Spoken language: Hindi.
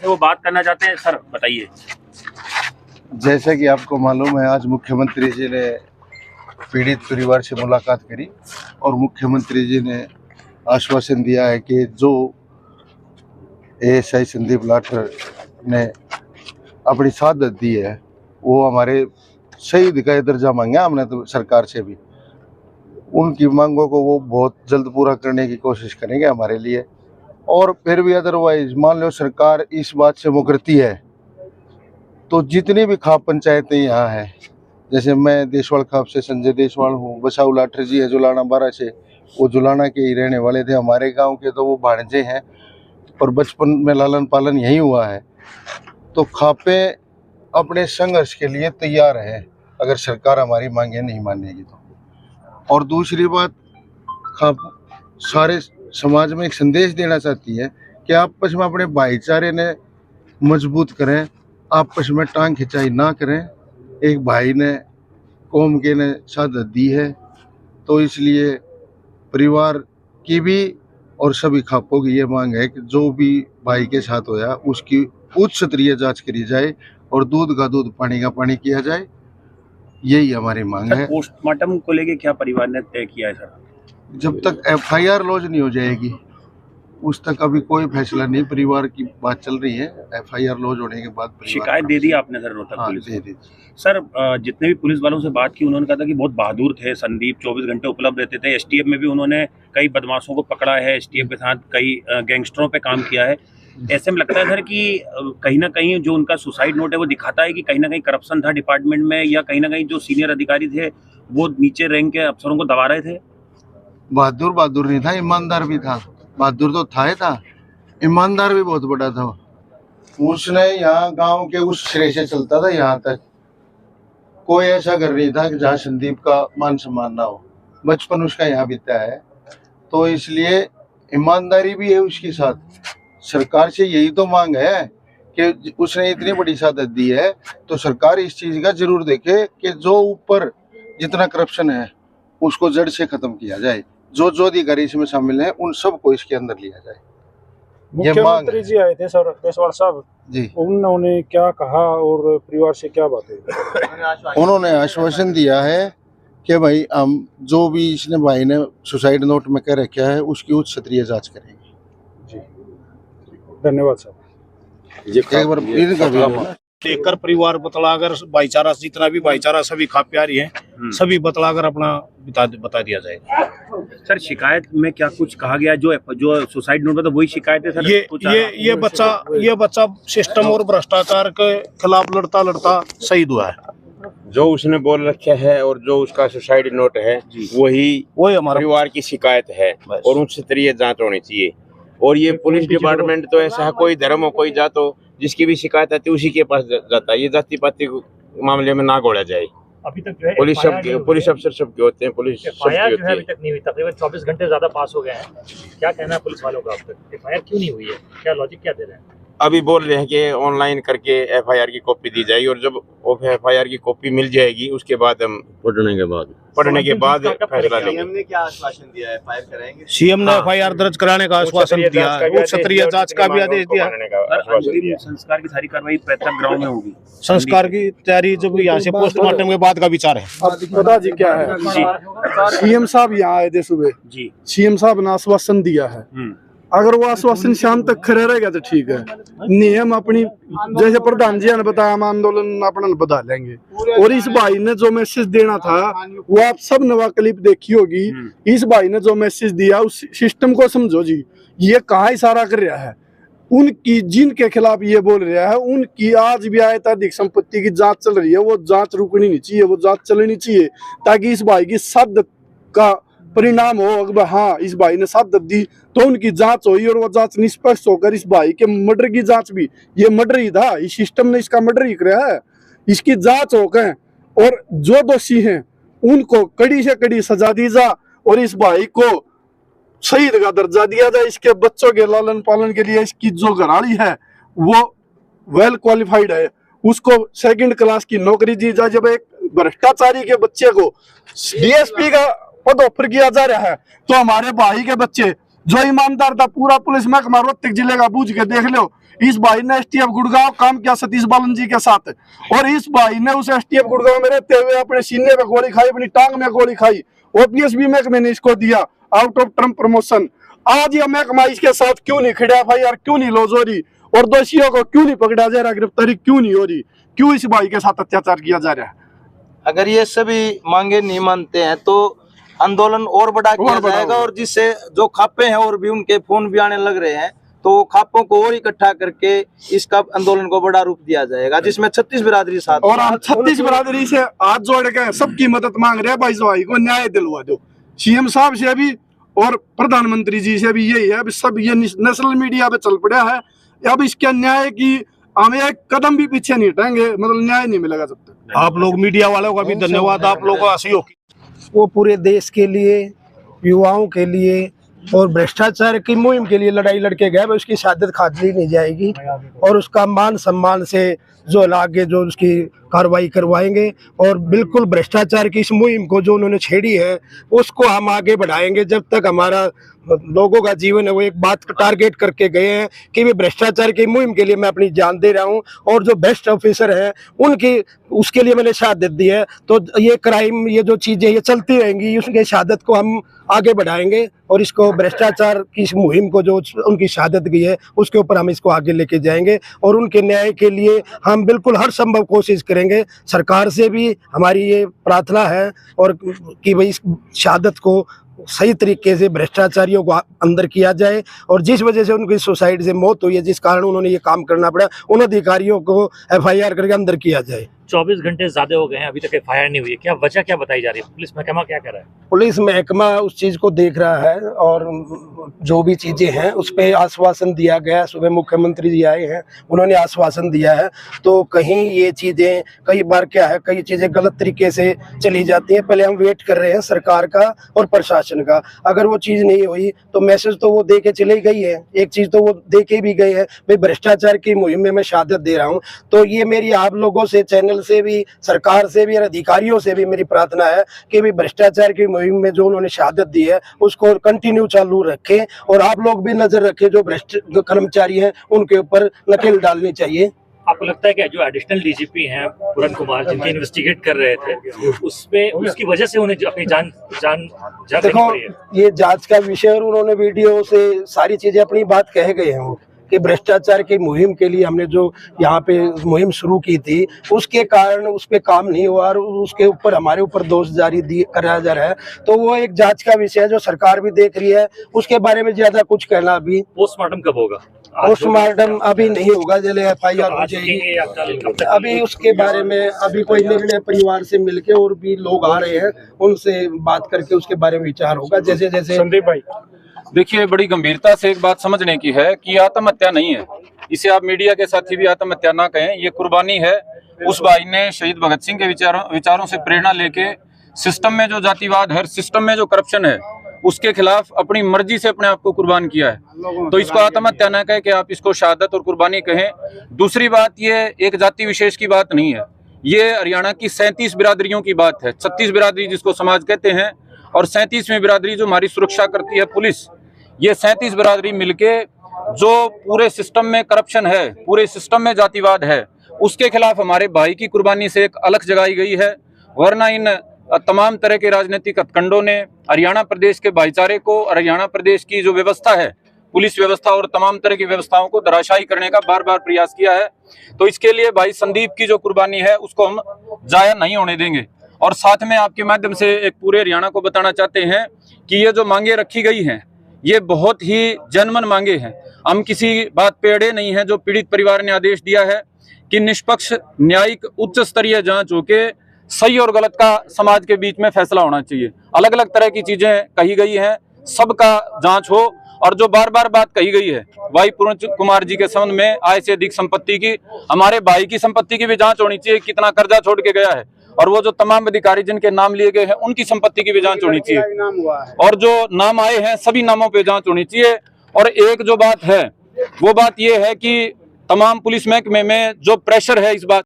थे वो बात करना चाहते हैं। सर बताइए। जैसा कि आपको मालूम है, आज मुख्यमंत्री जी ने पीड़ित परिवार से मुलाकात करी और मुख्यमंत्री जी ने आश्वासन दिया है कि जो एएसआई संदीप लाठर ने अपनी शहादत दी है वो हमारे शहीद का दर्जा मांगा हमने तो सरकार से भी, उनकी मांगों को वो बहुत जल्द पूरा करने की कोशिश करेंगे हमारे लिए। और फिर भी अदरवाइज मान लो सरकार इस बात से मुकरती है तो जितनी भी खाप पंचायतें यहाँ हैं, जैसे मैं देशवाल खाप से संजय देशवाल हूँ, बसाऊ लाठर जी है जुलाना 12 से, वो जुलाना के ही रहने वाले थे, हमारे गांव के तो वो भाणजे हैं और बचपन में लालन पालन यही हुआ है। तो खापे अपने संघर्ष के लिए तैयार है अगर सरकार हमारी मांगे नहीं मानेगी तो। और दूसरी बात, खाप सारे समाज में एक संदेश देना चाहती है कि आपस में अपने भाईचारे ने मजबूत करें, आपस में टांग खिंचाई ना करें। एक भाई ने कौम के ने शहादत दी है तो इसलिए परिवार की भी और सभी खापों की ये मांग है कि जो भी भाई के साथ होया उसकी उच्च स्तरीय जांच करी जाए और दूध का दूध पानी का पानी किया जाए, यही हमारी मांग है। पोस्टमार्टम को लेके क्या परिवार ने तय किया है सर? जब तक एफआईआर लॉन्च नहीं हो जाएगी उस तक अभी कोई फैसला नहीं, परिवार की बात चल रही है। एफआईआर लॉन्च होने के बाद शिकायत दे दी आपने सर रोहतक पुलिस? दे दी सर। जितने भी पुलिस वालों से बात की उन्होंने कहा था कि बहुत बहादुर थे संदीप, 24 घंटे उपलब्ध रहते थे। एसटीएफ में भी उन्होंने कई बदमाशों को पकड़ा है, एसटीएफ के साथ कई गैंगस्टरों पे काम किया है। ऐसे में लगता है सर कि कहीं ना कहीं जो उनका सुसाइड नोट है वो दिखाता है कि कहीं ना कहीं करप्शन था डिपार्टमेंट में, या कहीं ना कहीं जो सीनियर अधिकारी थे वो नीचे रैंक के अफसरों को दबा रहे थे। बहादुर नहीं था, ईमानदार भी था। बहादुर तो था ही था, ईमानदार भी बहुत बड़ा था। उसने यहाँ गांव के उस सिरे से चलता था यहाँ तक, कोई ऐसा घर नहीं था कि जहाँ संदीप का मान सम्मान ना हो। बचपन उसका यहाँ बीता है तो इसलिए ईमानदारी भी है उसके साथ। सरकार से यही तो मांग है कि उसने इतनी बड़ी शहादत दी है तो सरकार इस चीज का जरूर देखे कि जो ऊपर जितना करप्शन है उसको जड़ से खत्म किया जाए। जो अधिकारी इसमें शामिल हैं उन सबको इसके अंदर लिया जाए। मुख्यमंत्री जी आए थे सर देशवाल साहब जी, उन्होंने क्या कहा और परिवार से क्या बात हुई? उन्होंने आश्वासन दिया है कि भाई हम जो भी इसने भाई ने सुसाइड नोट में कह रखा है उसकी उच्च स्तरीय जांच करेंगे। जी धन्यवाद सर। एक बार इनका भी लेकर परिवार बतलाकर भाईचारा, जितना भी भाईचारा सभी खा प्यारी है, सभी बतलाकर अपना बता दिया जाएगा। सर शिकायत में क्या कुछ कहा गया? जो सुसाइड नोट में तो वही शिकायत है सर। ये बच्चा सिस्टम और भ्रष्टाचार के खिलाफ लड़ता शहीद हुआ है। जो उसने बोल रखा है और जो उसका सुसाइड नोट है वही हमारा परिवार की शिकायत है और उच्च स्तरीय जांच होनी चाहिए। और ये पुलिस डिपार्टमेंट तो ऐसा है, कोई धर्म हो कोई जात हो, जिसकी भी शिकायत आती है उसी के पास जाता है। ये जाति पाति मामले में ना घोड़ा जाए। अभी तक जो है पुलिस अफसर सबके होते हैं, पुलिस सबकी होती है। अभी तक नहीं हुई, तकरीबन 24 घंटे ज्यादा पास हो गए हैं। क्या कहना है पुलिस वालों का? अब तक एफआईआर क्यों नहीं हुई है? क्या लॉजिक क्या दे रहे हैं? अभी बोल रहे हैं कि ऑनलाइन करके एफआईआर की कॉपी दी जाएगी और जब एफआईआर की कॉपी मिल जाएगी उसके बाद हम पढ़ने के बाद फैसला लेंगे। सीएम ने क्या आश्वासन दिया है? एफआईआर कराएंगे? सीएम ने एफआईआर दर्ज कराने का आश्वासन दिया, उच्च स्तरीय जांच का भी आदेश दिया। संस्कार की सारी कार्रवाई पैतृक ग्राउंड में होगी। संस्कार की तैयारी जब यहाँ से पोस्टमार्टम के बाद का विचार है। पता जी क्या है, सीएम साहब यहाँ आए थे सुबह जी, सीएम साहब ने आश्वासन दिया है। अगर वो आश्वासन शाम तक खड़े रहेगा तो ठीक है, नहीं हम अपनी जैसे प्रधान जी ने बताया हम आंदोलन अपना बता लेंगे। और इस भाई ने जो मैसेज देना था वो आप सब नवा क्लिप देखी होगी। इस भाई ने जो मैसेज दिया उस सिस्टम को समझो जी, ये कहाँ इशारा कर रहा है? उनकी जिनके खिलाफ ये बोल रहा है उनकी आज भी अधिक संपत्ति की जांच चल रही है, वो जांच रुकनी नहीं चाहिए, वो जांच चलनी चाहिए ताकि इस भाई की शहादत का परिणाम हो। अगर हाँ इस भाई ने शहादत दी तो उनकी जांच हुई और वो जांच निष्पक्ष होकर इस भाई के मर्डर की जांच भी, ये मर्डर ही था, इस सिस्टम ने इसका मर्डर ही किया है, इसकी जांच होकर और जो दोषी हैं उनको कड़ी से कड़ी सजा दी जा और इस भाई को शहीद का दर्जा दिया जाए। इसके बच्चों के लालन पालन के लिए इसकी जो घराड़ी है वो वेल क्वालिफाइड है, उसको 2nd क्लास की नौकरी दी जाए। जब एक भ्रष्टाचारी के बच्चे को डीएसपी का पद ऑफर किया जा रहा है तो हमारे भाई के बच्चे जो ईमानदार था, पूरा पुलिस महकमा रोहतक जिले का बूझ के देख लो, इस भाई ने एसटीएफ गुड़गांव काम किया सतीश बालन जी के साथ, और इस भाई ने उस एसटीएफ गुड़गांव में रहते हुए अपने सीने में गोली खाई, अपनी टांग में गोली खाई। ओपीएस भी महकमे ने इसको दिया आउट ऑफ टर्म प्रमोशन। आज यह महकमा इसके साथ क्यों नहीं खड़ा, FIR क्यों नहीं लॉन्च हो रही, और दोषियों को क्यों नहीं पकड़ा जा रहा, गिरफ्तारी क्यों नहीं हो रही, क्यों इस भाई के साथ अत्याचार किया जा रहा है? अगर ये सभी मांगे नहीं मानते हैं तो आंदोलन और बड़ा किया जाएगा, और जिससे जो खापे हैं और भी उनके फोन भी आने लग रहे हैं, तो खापों को और इकट्ठा करके इसका आंदोलन को बड़ा रूप दिया जाएगा, जिसमें 36 बिरादरी साथ, और हम 36 बिरादरी से हाथ जोड़ के सबकी मदद मांग रहे हैं। भाई भाई को न्याय दिलवा दो, CM साहब से भी और प्रधानमंत्री जी से भी यही है। अब सब ये नेशनल मीडिया पे चल पड़ा है, अब इसके न्याय की हमें एक कदम भी पीछे नहीं हटेंगे, मतलब न्याय नहीं मिलेगा जब तक। आप लोग मीडिया वालों का भी धन्यवाद, आप लोगों का सहयोग। वो पूरे देश के लिए, युवाओं के लिए और भ्रष्टाचार की मुहिम के लिए लड़ाई लड़के गए, उसकी शहादत खाती नहीं जाएगी, और उसका मान सम्मान से जो आगे जो उसकी कार्रवाई करवाएंगे, और बिल्कुल भ्रष्टाचार की इस मुहिम को जो उन्होंने छेड़ी है उसको हम आगे बढ़ाएंगे। जब तक हमारा लोगों का जीवन है, वो एक बात टारगेट करके गए हैं कि वे भ्रष्टाचार की मुहिम के लिए मैं अपनी जान दे रहा हूं, और जो बेस्ट ऑफिसर हैं उनकी उसके लिए मैंने शहादत दी है। तो ये क्राइम, ये जो चीज़ें ये चलती रहेंगी, उसके शहादत को हम आगे बढ़ाएंगे, और इसको भ्रष्टाचार की इस मुहिम को जो उनकी शहादत गई है उसके ऊपर हम इसको आगे लेके जाएंगे, और उनके न्याय के लिए हम बिल्कुल हर संभव कोशिश करेंगे। सरकार से भी हमारी ये प्रार्थना है और कि भाई इस शहादत को सही तरीके से भ्रष्टाचारियों को अंदर किया जाए, और जिस वजह से उनकी सुसाइड से मौत हुई है, जिस कारण उन्होंने ये काम करना पड़ा, उन अधिकारियों को FIR करके अंदर किया जाए। 24 घंटे ज्यादा हो गए हैं, अभी तक FIR नहीं हुई है, क्या वजह क्या बताई जा रही है? पुलिस महकमा क्या कर रहा है? पुलिस महकमा उस चीज़ को देख रहा है, और जो भी चीज़ें हैं उस पर आश्वासन दिया गया। सुबह मुख्यमंत्री जी आए हैं, उन्होंने आश्वासन दिया है, तो कहीं ये चीज़ें कई बार क्या है, कई चीज़ें गलत तरीके से चली जाती हैं। पहले हम वेट कर रहे हैं सरकार का और प्रशासन का। अगर वो चीज़ नहीं हुई तो मैसेज तो वो दे के चली गई है, एक चीज़ तो वो दे के भी गए हैं, भाई भ्रष्टाचार की मुहिम में मैं शहादत दे रहा हूँ। तो ये मेरी आप लोगों से, चैनल से भी, सरकार से भी और अधिकारियों से भी मेरी प्रार्थना है कि भी भ्रष्टाचार की मुहिम में जो उन्होंने शहादत दी है उसको कंटिन्यू चालू रखें, और आप लोग भी नजर रखें, जो भ्रष्ट कर्मचारी हैं उनके ऊपर नकेल डालनी चाहिए। आपको लगता है कि जो एडिशनल DGP हैं पूरन कुमार, जिनके इन्वेस्टिगेट कर रहे थे, उसमें उसकी वजह से उन्हें अपनी जान देखो, ये जांच का विषय, और उन्होंने वीडियो से सारी चीजें अपनी बात कह गए हैं कि भ्रष्टाचार की मुहिम के लिए हमने जो यहाँ पे मुहिम शुरू की थी उसके कारण उस पे काम नहीं हुआ, और उसके ऊपर हमारे ऊपर दोष जारी कराया जा रहा है। तो वो एक जांच का विषय है जो सरकार भी देख रही है, उसके बारे में ज्यादा कुछ कहना। अभी पोस्टमार्टम कब होगा? पोस्टमार्टम अभी नहीं होगा, जल्द FIR हो जाएगी। अभी उसके बारे में अभी कोई निर्णय परिवार से मिलके, और भी लोग आ रहे हैं, उनसे बात करके उसके बारे में विचार होगा। जैसे जैसे संदीप भाई, देखिए, बड़ी गंभीरता से एक बात समझने की है कि आत्महत्या नहीं है, इसे आप मीडिया के साथी भी आत्महत्या ना कहें, ये कुर्बानी है। उस भाई ने शहीद भगत सिंह के विचारों से प्रेरणा लेके सिस्टम में जो जातिवाद है, सिस्टम में जो करप्शन है, उसके खिलाफ अपनी मर्जी से अपने आप को कुर्बान किया है। तो इसको आत्महत्या ना कहे कि आप इसको शहादत और कुर्बानी कहें। दूसरी बात, ये एक जाति विशेष की बात नहीं है, ये हरियाणा की 37 बिरादरियों की बात है। 36 बिरादरी जिसको समाज कहते हैं, और 37वीं बिरादरी जो हमारी सुरक्षा करती है, पुलिस। ये 37 बिरादरी मिलके जो पूरे सिस्टम में करप्शन है, पूरे सिस्टम में जातिवाद है, उसके खिलाफ हमारे भाई की कुर्बानी से एक अलग जगाई गई है। वरना इन तमाम तरह के राजनीतिक हथकंडों ने हरियाणा प्रदेश के भाईचारे को और हरियाणा प्रदेश की जो व्यवस्था है, पुलिस व्यवस्था और तमाम तरह की व्यवस्थाओं को धराशायी करने का बार बार प्रयास किया है। तो इसके लिए भाई संदीप की जो कुर्बानी है उसको हम जाया नहीं होने देंगे। और साथ में आपके माध्यम से एक पूरे हरियाणा को बताना चाहते हैं कि ये जो मांगे रखी गई हैं, ये बहुत ही जनमन मांगे हैं। हम किसी बात पे अड़े नहीं हैं। जो पीड़ित परिवार ने आदेश दिया है कि निष्पक्ष, न्यायिक, उच्च स्तरीय जांच होके सही और गलत का समाज के बीच में फैसला होना चाहिए। अलग अलग तरह की चीजें कही गई हैं, सबका जांच हो। और जो बार बार बात कही गई है भाई पूरन कुमार जी के संबंध में, आय से अधिक संपत्ति की, हमारे भाई की संपत्ति की भी जांच होनी चाहिए, कितना कर्जा छोड़ के गया है। और वो जो तमाम अधिकारी जिनके नाम लिए गए हैं उनकी संपत्ति की भी जांच होनी चाहिए। और जो नाम आए हैं सभी नामों पे जांच होनी चाहिए। और एक जो बात है वो बात ये है कि तमाम पुलिस महकमे में जो प्रेशर है इस बात